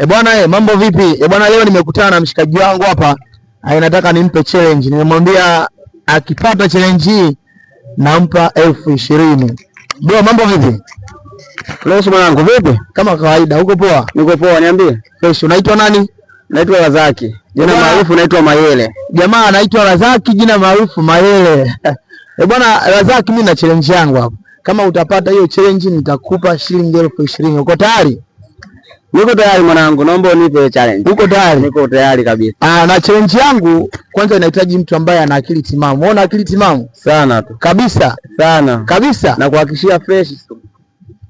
Bwana mambo vipi? Bwana leo nimekutana na mshikaji wangu hapa. Nataka nimpe challenge. Nimemwambia akipata challenge hii nampa 20,000. Bro, mambo vipi? Leo mwanangu vipi? Kama kawaida, uko poa? Niko poa, niambie. Fresh, unaitwa nani? Naitwa Razaki. Jina maarufu naitwa Mayele. Jamaa anaitwa Razaki, jina maarufu Mayele. Bwana Razaki, mimi na challenge yangu hapa. Kama utapata hiyo challenge nitakupa shilingi 20,000. Uko tayari? Niko tayari mwanangu, naomba unipe challenge. Uko tayari? Niko tayari kabisa. Na challenge yangu kwanza inahitaji mtu ambaye ana akili timamu. Unaona akili timamu? Sana tu. Kabisa. Sana. Kabisa. Na kuhakikishia fresh.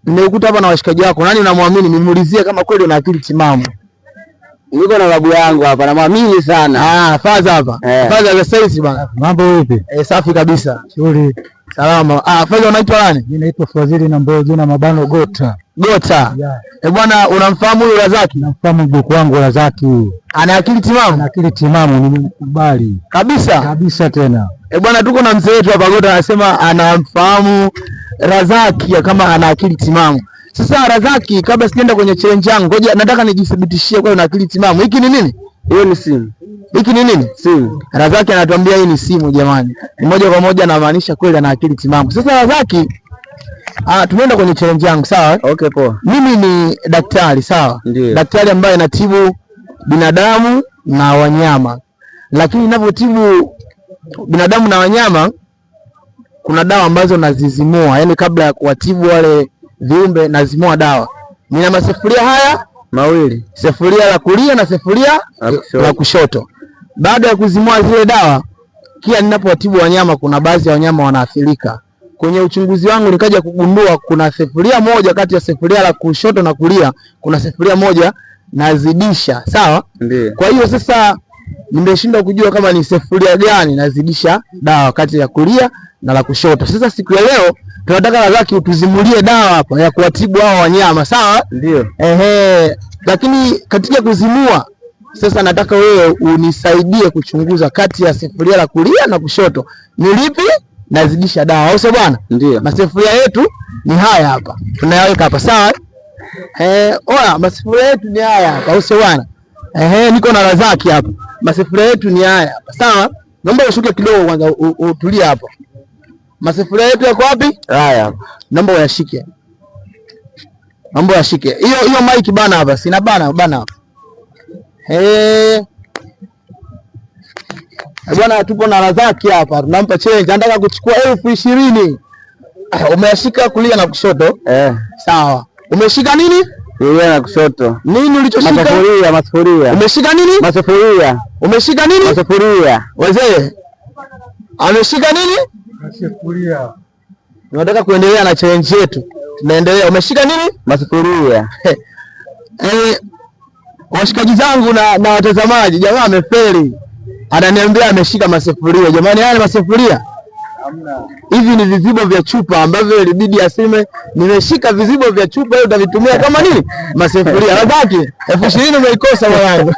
Nimekuta hapa na washikaji wako. Nani unamwamini? Nimuulizie kama kweli una akili timamu. Niko na babu yangu hapa, namwamini sana. Faza hapa. Faza za saizi bana. Mambo vipi? Safi kabisa. Shughuli. Salama. Faza unaitwa nani? Mimi naitwa Fadhili na Mboyo, jina mabano Gota. Gota. Bwana unamfahamu huyu Razaki? Namfahamu mjukuu wangu Razaki huyu. Ana akili timamu? Ana akili timamu, nimemkubali. Kabisa? Kabisa tena. Bwana tuko na mzee wetu hapa Gota anasema anamfahamu Razaki kama ana akili timamu. Sasa Razaki, kabla sijaenda kwenye challenge yangu, ngoja nataka nijithibitishie kwa una akili timamu. Hiki ni nini? Hiyo ni simu. Hiki ni nini? Simu. Razaki anatuambia hii ni simu jamani. Moja kwa moja anamaanisha kweli ana akili timamu. Sasa Razaki, tumeenda kwenye challenge yangu, sawa? Okay, poa. Mimi ni daktari, sawa? Ndiyo. Daktari ambaye natibu binadamu na wanyama. Lakini ninavyotibu binadamu na wanyama kuna dawa ambazo nazizimua, yani kabla ya kuwatibu wale viumbe nazimua dawa. Nina masufuria haya mawili, sufuria la kulia na sufuria la kushoto. Baada ya kuzimua zile dawa, kila ninapowatibu wanyama kuna baadhi ya wanyama wanaathirika. Kwenye uchunguzi wangu nikaja kugundua kuna sufuria moja kati ya sufuria la kushoto na kulia, kuna sufuria moja nazidisha, sawa? Ndiyo. Kwa hiyo sasa nimeshindwa kujua kama ni sufuria gani nazidisha dawa kati ya kulia na la kushoto. Sasa siku ya leo tunataka Razaki utuzimulie dawa hapa ya kuwatibu hao wanyama, sawa? Ndio. Lakini katika kuzimua sasa nataka wewe unisaidie kuchunguza kati ya sufuria la kulia na kushoto ni lipi nazidisha dawa, au sio bwana? Ndio. Masufuria yetu ni haya hapa. Tunayaweka hapa, sawa? Masufuria yetu ni haya hapa, au sio bwana? Niko na Razaki hapa. Masufuria yetu ni haya hapa, sawa? Naomba ushuke kidogo kwanza utulie hapa. Masufuria yetu yako wapi? Haya hapa. Naomba uyashike. Naomba uyashike. Hiyo mic bana hapa, sina bana hapa. Bwana tupo na Razaki hapa. Tunampa challenge. Anataka kuchukua 20,000. Umeshika kulia na kushoto? Sawa. Umeshika nini? Kulia na kushoto. Nini ulichoshika? Masufuria. Umeshika nini? Masufuria. Umeshika nini? Masufuria. Wazee. Ameshika nini? Masufuria. Tunataka kuendelea na challenge yetu. Tunaendelea. Umeshika nini? Masufuria. Washikaji zangu na watazamaji, jamaa amefeli. Ananiambia ameshika masufuria. Jamani, haya masufuria? Hamna. Hivi ni vizibo vya chupa ambavyo ilibidi aseme nimeshika vizibo vya chupa, hiyo utavitumia kama nini? Masufuria. Razaki, 20,000 umeikosa mwanangu.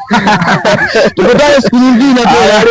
Tukutane siku nyingine tena.